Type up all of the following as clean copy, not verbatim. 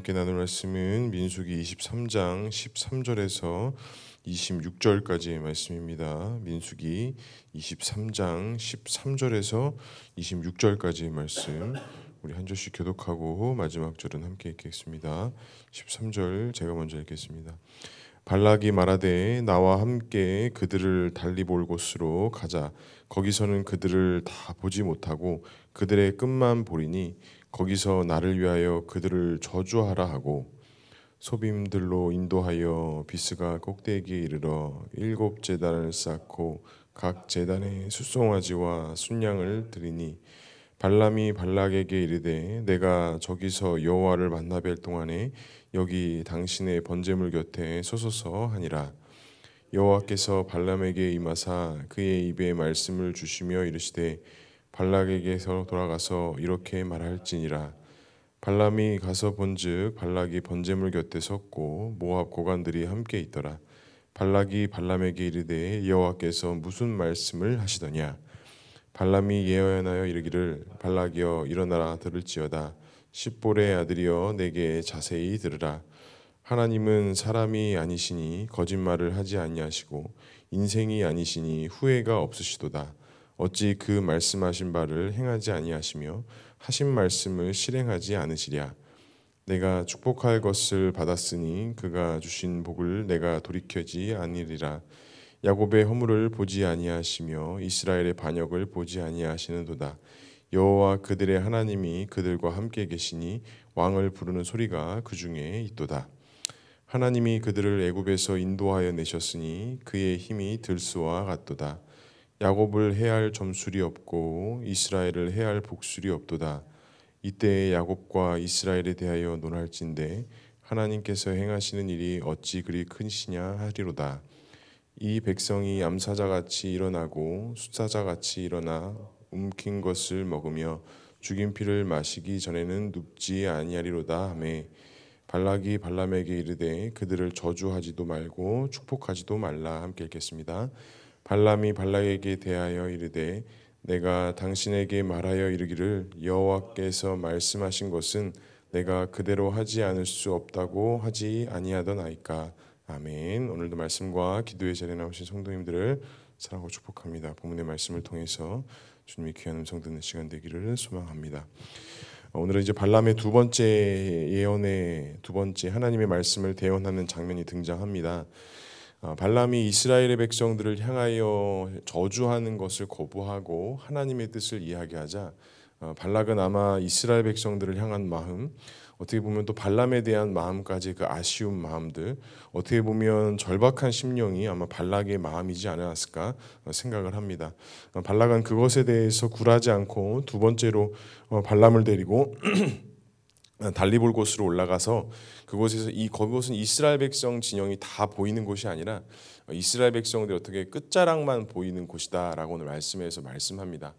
함께 나눌 말씀은 민수기 23장 13절에서 26절까지의 말씀입니다. 민수기 23장 13절에서 26절까지의 말씀, 우리 한 절씩 교독하고 마지막 절은 함께 읽겠습니다. 13절 제가 먼저 읽겠습니다. 발락이 말하되 나와 함께 그들을 달리 볼 곳으로 가자. 거기서는 그들을 다 보지 못하고 그들의 끝만 보리니 거기서 나를 위하여 그들을 저주하라 하고 소빔들로 인도하여 비스가 꼭대기에 이르러 7 제단을 쌓고 각 제단에 숫송아지와 순양을 드리니 발람이 발락에게 이르되 내가 저기서 여호와를 만나 뵐 동안에 여기 당신의 번제물 곁에 서소서 하니라. 여호와께서 발람에게 임하사 그의 입에 말씀을 주시며 이르시되 발락에게서 돌아가서 이렇게 말할지니라. 발람이 가서 본즉 발락이 번제물 곁에 섰고 모압 고관들이 함께 있더라. 발락이 발람에게 이르되 여호와께서 무슨 말씀을 하시더냐. 발람이 예언하여 이르기를 발락이여 일어나라 들을지어다. 십볼의 아들이여 내게 자세히 들으라. 하나님은 사람이 아니시니 거짓말을 하지 아니하시고 인생이 아니시니 후회가 없으시도다. 어찌 그 말씀하신 바를 행하지 아니하시며 하신 말씀을 실행하지 않으시랴. 내가 축복할 것을 받았으니 그가 주신 복을 내가 돌이켜지 아니리라. 야곱의 허물을 보지 아니하시며 이스라엘의 반역을 보지 아니하시는도다. 여호와 그들의 하나님이 그들과 함께 계시니 왕을 부르는 소리가 그 중에 있도다. 하나님이 그들을 애굽에서 인도하여 내셨으니 그의 힘이 들소와 같도다. 야곱을 해할 점술이 없고 이스라엘을 해할 복술이 없도다. 이때에 야곱과 이스라엘에 대하여 논할진대 하나님께서 행하시는 일이 어찌 그리 크시냐 하리로다. 이 백성이 암사자같이 일어나고 숫사자같이 일어나 움킨 것을 먹으며 죽인 피를 마시기 전에는 눕지 아니하리로다 하매 발락이 발람에게 이르되 그들을 저주하지도 말고 축복하지도 말라. 함께 읽겠습니다. 발람이 발락에게 대하여 이르되 내가 당신에게 말하여 이르기를 여호와께서 말씀하신 것은 내가 그대로 하지 않을 수 없다고 하지 아니하더나이까. 아멘. 오늘도 말씀과 기도의 자리에 나오신 성도님들을 사랑하고 축복합니다. 본문의 말씀을 통해서 주님이 귀한 음성 듣는 시간 되기를 소망합니다. 오늘은 이제 발람의 두 번째 예언의 두 번째 하나님의 말씀을 대언하는 장면이 등장합니다. 발람이 이스라엘의 백성들을 향하여 저주하는 것을 거부하고 하나님의 뜻을 이야기하자 발락은 아마 이스라엘 백성들을 향한 마음, 어떻게 보면 또 발람에 대한 마음까지 그 아쉬운 마음들, 어떻게 보면 절박한 심령이 아마 발락의 마음이지 않았을까 생각을 합니다. 발락은 그것에 대해서 굴하지 않고 두 번째로 발람을 데리고 달리 볼 곳으로 올라가서 그곳은 이스라엘 백성 진영이 다 보이는 곳이 아니라 이스라엘 백성들이 어떻게 끝자락만 보이는 곳이다라고 오늘 말씀에서 말씀합니다.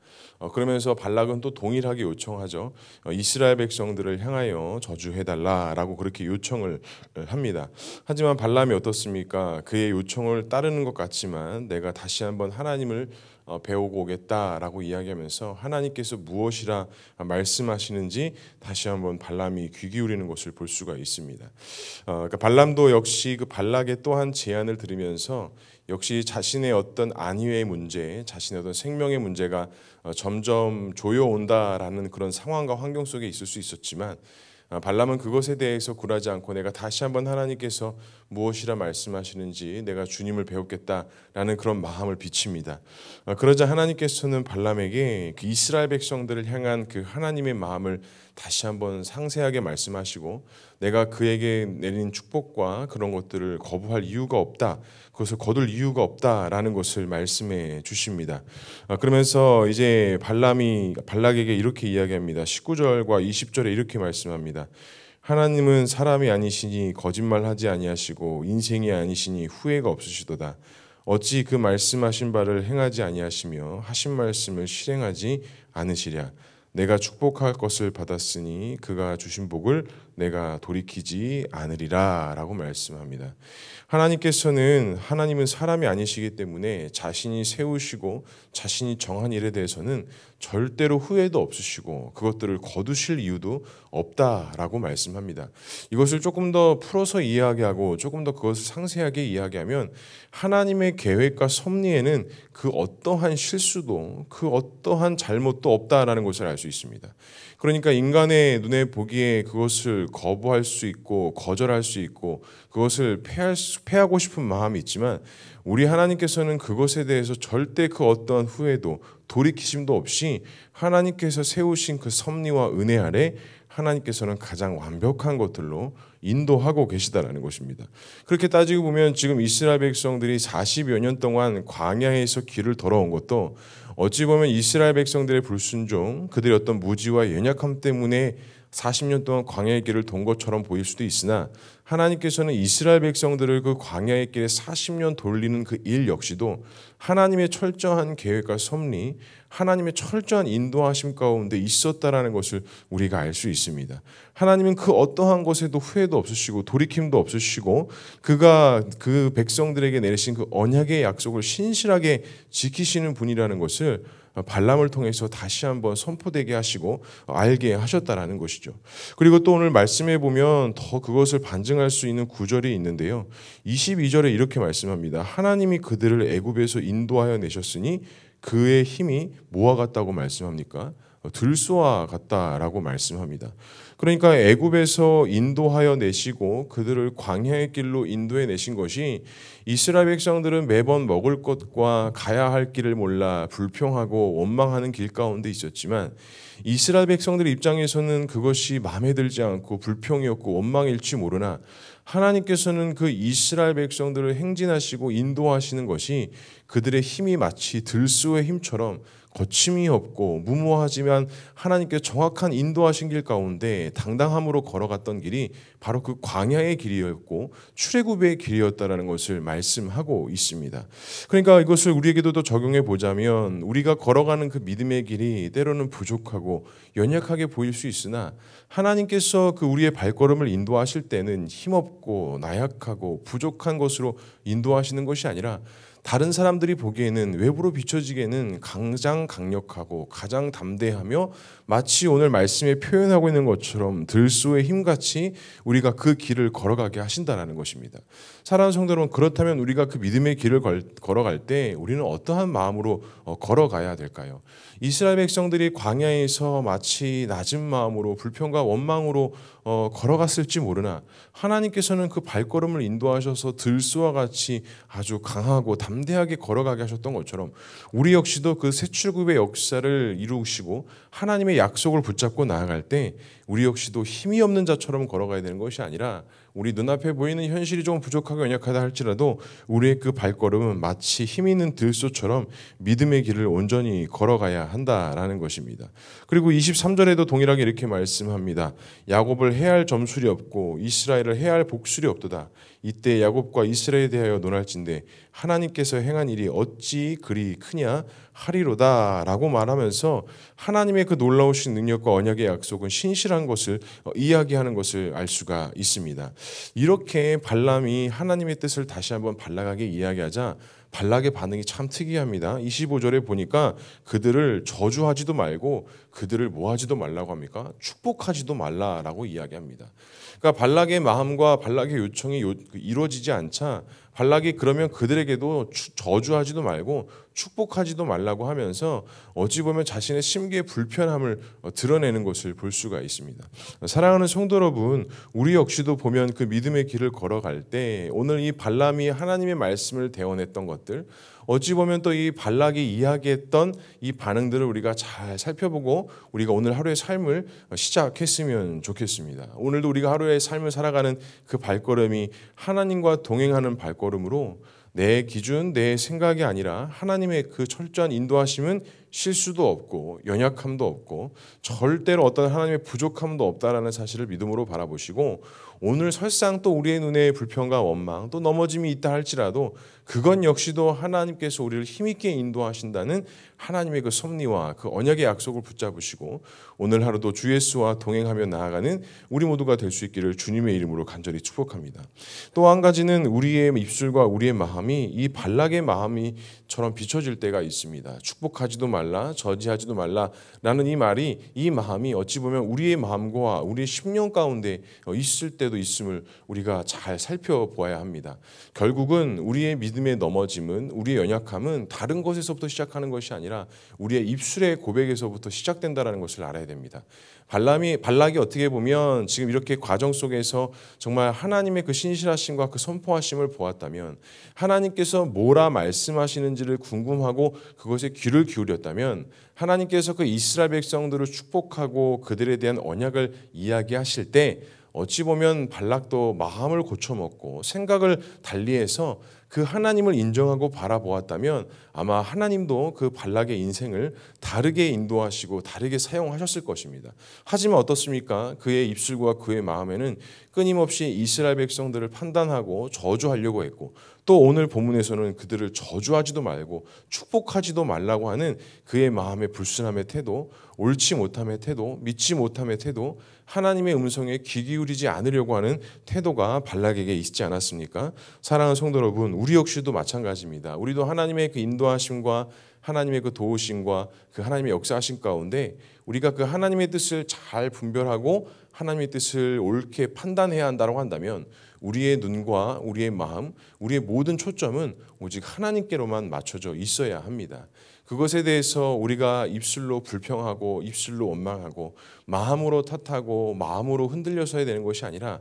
그러면서 발락은 또 동일하게 요청하죠. 이스라엘 백성들을 향하여 저주해달라라고 그렇게 요청을 합니다. 하지만 발람이 어떻습니까? 그의 요청을 따르는 것 같지만 내가 다시 한번 하나님을 배우고 오겠다라고 이야기하면서 하나님께서 무엇이라 말씀하시는지 다시 한번 발람이 귀 기울이는 것을 볼 수가 있습니다. 그러니까 발람도 역시 그 발락의 또한 제안을 들으면서 역시 자신의 어떤 안위의 문제, 자신의 어떤 생명의 문제가 점점 조여온다라는 그런 상황과 환경 속에 있을 수 있었지만 발람은 그것에 대해서 굴하지 않고 내가 다시 한번 하나님께서 무엇이라 말씀하시는지 내가 주님을 배우겠다라는 그런 마음을 비칩니다. 그러자 하나님께서는 발람에게 그 이스라엘 백성들을 향한 그 하나님의 마음을 다시 한번 상세하게 말씀하시고 내가 그에게 내린 축복과 그런 것들을 거부할 이유가 없다, 그것을 거둘 이유가 없다라는 것을 말씀해 주십니다. 그러면서 이제 발람이 발락에게 이렇게 이야기합니다. 19절과 20절에 이렇게 말씀합니다. 하나님은 사람이 아니시니 거짓말하지 아니하시고 인생이 아니시니 후회가 없으시도다. 어찌 그 말씀하신 바를 행하지 아니하시며 하신 말씀을 실행하지 않으시랴. 내가 축복할 것을 받았으니 그가 주신 복을 내가 돌이키지 않으리라 라고 말씀합니다. 하나님은 사람이 아니시기 때문에 자신이 세우시고 자신이 정한 일에 대해서는 절대로 후회도 없으시고 그것들을 거두실 이유도 없다라고 말씀합니다. 이것을 조금 더 풀어서 이야기하고 조금 더 그것을 상세하게 이야기하면 하나님의 계획과 섭리에는 그 어떠한 실수도 그 어떠한 잘못도 없다라는 것을 알 수 있습니다. 그러니까 인간의 눈에 보기에 그것을 거부할 수 있고 거절할 수 있고 그것을 패하고 싶은 마음이 있지만 우리 하나님께서는 그것에 대해서 절대 그 어떠한 후회도 돌이키심도 없이 하나님께서 세우신 그 섭리와 은혜 아래 하나님께서는 가장 완벽한 것들로 인도하고 계시다라는 것입니다. 그렇게 따지고 보면 지금 이스라엘 백성들이 40여 년 동안 광야에서 길을 돌아온 것도 어찌 보면 이스라엘 백성들의 불순종, 그들의 어떤 무지와 연약함 때문에 40년 동안 광야의 길을 돈 것처럼 보일 수도 있으나 하나님께서는 이스라엘 백성들을 그 광야의 길에 40년 돌리는 그 일 역시도 하나님의 철저한 계획과 섭리, 하나님의 철저한 인도하심 가운데 있었다라는 것을 우리가 알 수 있습니다. 하나님은 그 어떠한 것에도 후회도 없으시고 돌이킴도 없으시고 그가 그 백성들에게 내리신 그 언약의 약속을 신실하게 지키시는 분이라는 것을 발람을 통해서 다시 한번 선포되게 하시고 알게 하셨다라는 것이죠. 그리고 또 오늘 말씀해 보면 더 그것을 반증할 수 있는 구절이 있는데요. 22절에 이렇게 말씀합니다. 하나님이 그들을 애굽에서 인도하여 내셨으니 그의 힘이 뭐와 같다고 말씀합니까? 들소와 같다라고 말씀합니다. 그러니까 애굽에서 인도하여 내시고 그들을 광야의 길로 인도해 내신 것이 이스라엘 백성들은 매번 먹을 것과 가야 할 길을 몰라 불평하고 원망하는 길 가운데 있었지만 이스라엘 백성들 입장에서는 그것이 마음에 들지 않고 불평이었고 원망일지 모르나 하나님께서는 그 이스라엘 백성들을 행진하시고 인도하시는 것이 그들의 힘이 마치 들소의 힘처럼 거침이 없고 무모하지만 하나님께 정확한 인도하신 길 가운데 당당함으로 걸어갔던 길이 바로 그 광야의 길이었고 출애굽의 길이었다라는 것을 말씀하고 있습니다. 그러니까 이것을 우리에게도 더 적용해 보자면 우리가 걸어가는 그 믿음의 길이 때로는 부족하고 연약하게 보일 수 있으나 하나님께서 그 우리의 발걸음을 인도하실 때는 힘없고 나약하고 부족한 것으로 인도하시는 것이 아니라 다른 사람들이 보기에는 외부로 비춰지기에는 가장 강력하고 가장 담대하며 마치 오늘 말씀에 표현하고 있는 것처럼 들소의 힘같이 우리가 그 길을 걸어가게 하신다는 것입니다. 사랑하는 성도 여러분, 그렇다면 우리가 그 믿음의 길을 걸어갈 때 우리는 어떠한 마음으로 걸어가야 될까요? 이스라엘 백성들이 광야에서 마치 낮은 마음으로 불평과 원망으로 걸어갔을지 모르나 하나님께서는 그 발걸음을 인도하셔서 들소와 같이 아주 강하고 담대하게 걸어가게 하셨던 것처럼 우리 역시도 그 새 출굽의 역사를 이루시고 하나님의 약속을 붙잡고 나아갈 때 우리 역시도 힘이 없는 자처럼 걸어가야 되는 것이 아니라 우리 눈앞에 보이는 현실이 좀 부족하고 연약하다 할지라도 우리의 그 발걸음은 마치 힘 있는 들소처럼 믿음의 길을 온전히 걸어가야 한다라는 것입니다. 그리고 23절에도 동일하게 이렇게 말씀합니다. 야곱을 해할 점술이 없고 이스라엘을 해할 복술이 없도다. 이때 야곱과 이스라엘에 대하여 논할진대 하나님께서 행한 일이 어찌 그리 크냐 하리로다 라고 말하면서 하나님의 그 놀라우신 능력과 언약의 약속은 신실한 것을 이야기하는 것을 알 수가 있습니다. 이렇게 발람이 하나님의 뜻을 다시 한번 발락에게 이야기하자 발락의 반응이 참 특이합니다. 25절에 보니까 그들을 저주하지도 말고 그들을 뭐하지도 말라고 합니까? 축복하지도 말라라고 이야기합니다. 그러니까 발락의 마음과 발락의 요청이 이루어지지 않자 발락이 그러면 그들에게도 저주하지도 말고 축복하지도 말라고 하면서 어찌 보면 자신의 심기의 불편함을 드러내는 것을 볼 수가 있습니다. 사랑하는 성도 여러분, 우리 역시도 보면 그 믿음의 길을 걸어갈 때 오늘 이 발람이 하나님의 말씀을 대언했던 것들, 어찌 보면 또 이 발락이 이야기했던 이 반응들을 우리가 잘 살펴보고 우리가 오늘 하루의 삶을 시작했으면 좋겠습니다. 오늘도 우리가 하루의 삶을 살아가는 그 발걸음이 하나님과 동행하는 발걸음으로 내 기준, 내 생각이 아니라 하나님의 그 철저한 인도하심은 실수도 없고 연약함도 없고 절대로 어떤 하나님의 부족함도 없다라는 사실을 믿음으로 바라보시고, 오늘 설상 또 우리의 눈에 불평과 원망 또 넘어짐이 있다 할지라도 그건 역시도 하나님께서 우리를 힘있게 인도하신다는 하나님의 그 섭리와 그 언약의 약속을 붙잡으시고 오늘 하루도 주 예수와 동행하며 나아가는 우리 모두가 될 수 있기를 주님의 이름으로 간절히 축복합니다. 또 한 가지는 우리의 입술과 우리의 마음이 이 발락의 마음이처럼 비춰질 때가 있습니다. 축복하지도 말라, 저지하지도 말라라는 이 말이, 이 마음이 어찌 보면 우리의 마음과 우리의 심령 가운데 있을 때도 있음을 우리가 잘 살펴보아야 합니다. 결국은 우리의 믿음의 넘어짐은, 우리의 연약함은 다른 것에서부터 시작하는 것이 아니라 우리의 입술의 고백에서부터 시작된다는 것을 알아야 됩니다. 발락이 어떻게 보면 지금 이렇게 과정 속에서 정말 하나님의 그 신실하심과 그 선포하심을 보았다면, 하나님께서 뭐라 말씀하시는지를 궁금하고 그것에 귀를 기울였다면, 하나님께서 그 이스라엘 백성들을 축복하고 그들에 대한 언약을 이야기하실 때 어찌 보면 발락도 마음을 고쳐먹고 생각을 달리해서 그 하나님을 인정하고 바라보았다면 아마 하나님도 그 발락의 인생을 다르게 인도하시고 다르게 사용하셨을 것입니다. 하지만 어떻습니까? 그의 입술과 그의 마음에는 끊임없이 이스라엘 백성들을 판단하고 저주하려고 했고, 또 오늘 본문에서는 그들을 저주하지도 말고 축복하지도 말라고 하는 그의 마음의 불순함의 태도, 옳지 못함의 태도, 믿지 못함의 태도, 하나님의 음성에 귀 기울이지 않으려고 하는 태도가 발락에게 있지 않았습니까? 사랑하는 성도 여러분, 우리 역시도 마찬가지입니다. 우리도 하나님의 그 인도하심과 하나님의 그 도우심과 그 하나님의 역사하심 가운데 우리가 그 하나님의 뜻을 잘 분별하고 하나님의 뜻을 옳게 판단해야 한다고 한다면 우리의 눈과 우리의 마음, 우리의 모든 초점은 오직 하나님께로만 맞춰져 있어야 합니다. 그것에 대해서 우리가 입술로 불평하고 입술로 원망하고 마음으로 탓하고 마음으로 흔들려서야 되는 것이 아니라,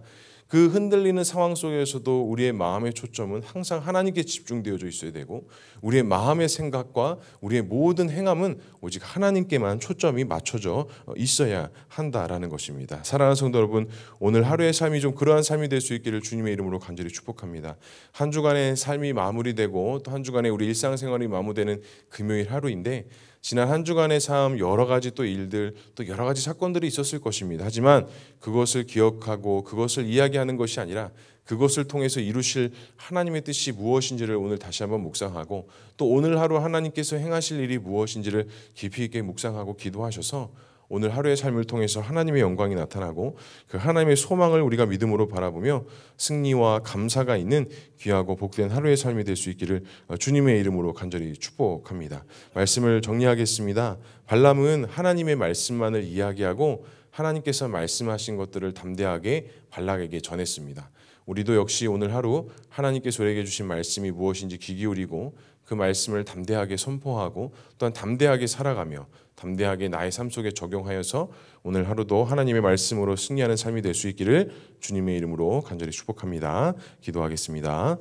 그 흔들리는 상황 속에서도 우리의 마음의 초점은 항상 하나님께 집중되어져 있어야 되고, 우리의 마음의 생각과 우리의 모든 행함은 오직 하나님께만 초점이 맞춰져 있어야 한다라는 것입니다. 사랑하는 성도 여러분, 오늘 하루의 삶이 좀 그러한 삶이 될 수 있기를 주님의 이름으로 간절히 축복합니다. 한 주간의 삶이 마무리되고 또 한 주간의 우리 일상생활이 마무리되는 금요일 하루인데, 지난 한 주간의 삶 여러 가지 또 일들 또 여러 가지 사건들이 있었을 것입니다. 하지만 그것을 기억하고 그것을 이야기하는 것이 아니라 그것을 통해서 이루실 하나님의 뜻이 무엇인지를 오늘 다시 한번 묵상하고, 또 오늘 하루 하나님께서 행하실 일이 무엇인지를 깊이 있게 묵상하고 기도하셔서 오늘 하루의 삶을 통해서 하나님의 영광이 나타나고 그 하나님의 소망을 우리가 믿음으로 바라보며 승리와 감사가 있는 귀하고 복된 하루의 삶이 될 수 있기를 주님의 이름으로 간절히 축복합니다. 말씀을 정리하겠습니다. 발람은 하나님의 말씀만을 이야기하고 하나님께서 말씀하신 것들을 담대하게 발락에게 전했습니다. 우리도 역시 오늘 하루 하나님께서 우리에게 주신 말씀이 무엇인지 귀 기울이고 그 말씀을 담대하게 선포하고 또한 담대하게 살아가며 담대하게 나의 삶 속에 적용하여서 오늘 하루도 하나님의 말씀으로 승리하는 삶이 될 수 있기를 주님의 이름으로 간절히 축복합니다. 기도하겠습니다.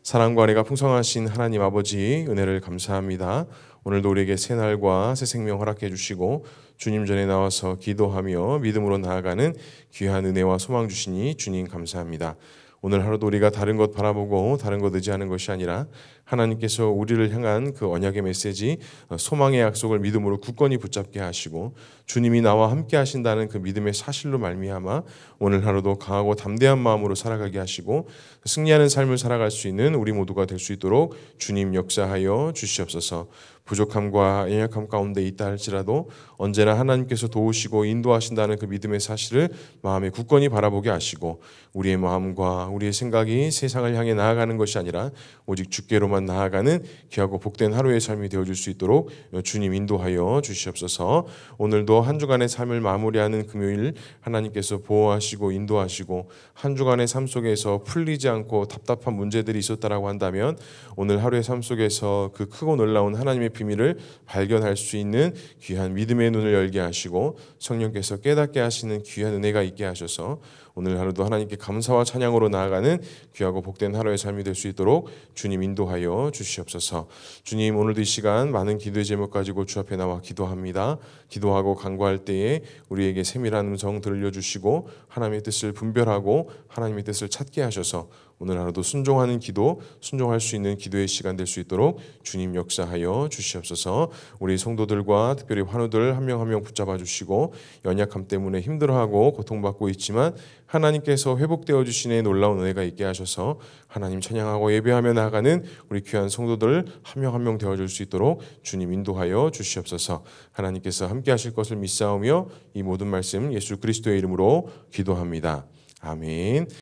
사랑과 은혜가 풍성하신 하나님 아버지, 은혜를 감사합니다. 오늘도 우리에게 새 날과 새 생명 허락해 주시고 주님 전에 나와서 기도하며 믿음으로 나아가는 귀한 은혜와 소망 주시니 주님 감사합니다. 오늘 하루도 우리가 다른 것 바라보고 다른 것 의지하는 것이 아니라 하나님께서 우리를 향한 그 언약의 메시지, 소망의 약속을 믿음으로 굳건히 붙잡게 하시고 주님이 나와 함께 하신다는 그 믿음의 사실로 말미암아 오늘 하루도 강하고 담대한 마음으로 살아가게 하시고 승리하는 삶을 살아갈 수 있는 우리 모두가 될 수 있도록 주님 역사하여 주시옵소서. 부족함과 연약함 가운데 있다 할지라도 언제나 하나님께서 도우시고 인도하신다는 그 믿음의 사실을 마음에 굳건히 바라보게 하시고 우리의 마음과 우리의 생각이 세상을 향해 나아가는 것이 아니라 오직 주께로만 나아가는 귀하고 복된 하루의 삶이 되어줄 수 있도록 주님 인도하여 주시옵소서. 오늘도 한 주간의 삶을 마무리하는 금요일 하나님께서 보호하시고 인도하시고 한 주간의 삶 속에서 풀리지 않고 답답한 문제들이 있었다라고 한다면 오늘 하루의 삶 속에서 그 크고 놀라운 하나님의 비밀을 발견할 수 있는 귀한 믿음의 눈을 열게 하시고 성령께서 깨닫게 하시는 귀한 은혜가 있게 하셔서 오늘 하루도 하나님께 감사와 찬양으로 나아가는 귀하고 복된 하루의 삶이 될 수 있도록 주님 인도하여 주시옵소서. 주님, 오늘도 이 시간 많은 기도의 제목 가지고 주 앞에 나와 기도합니다. 기도하고 간구할 때에 우리에게 세밀한 음성 들려주시고 하나님의 뜻을 분별하고 하나님의 뜻을 찾게 하셔서 오늘 하루도 순종하는 기도, 순종할 수 있는 기도의 시간 될 수 있도록 주님 역사하여 주시옵소서. 우리 성도들과 특별히 환우들 한 명 한 명 붙잡아 주시고, 연약함 때문에 힘들어하고 고통받고 있지만 하나님께서 회복되어 주시는 놀라운 은혜가 있게 하셔서 하나님 찬양하고 예배하며 나아가는 우리 귀한 성도들 한 명 한 명 되어줄 수 있도록 주님 인도하여 주시옵소서. 하나님께서 함께 하실 것을 믿사오며 이 모든 말씀 예수 그리스도의 이름으로 기도합니다. 아멘.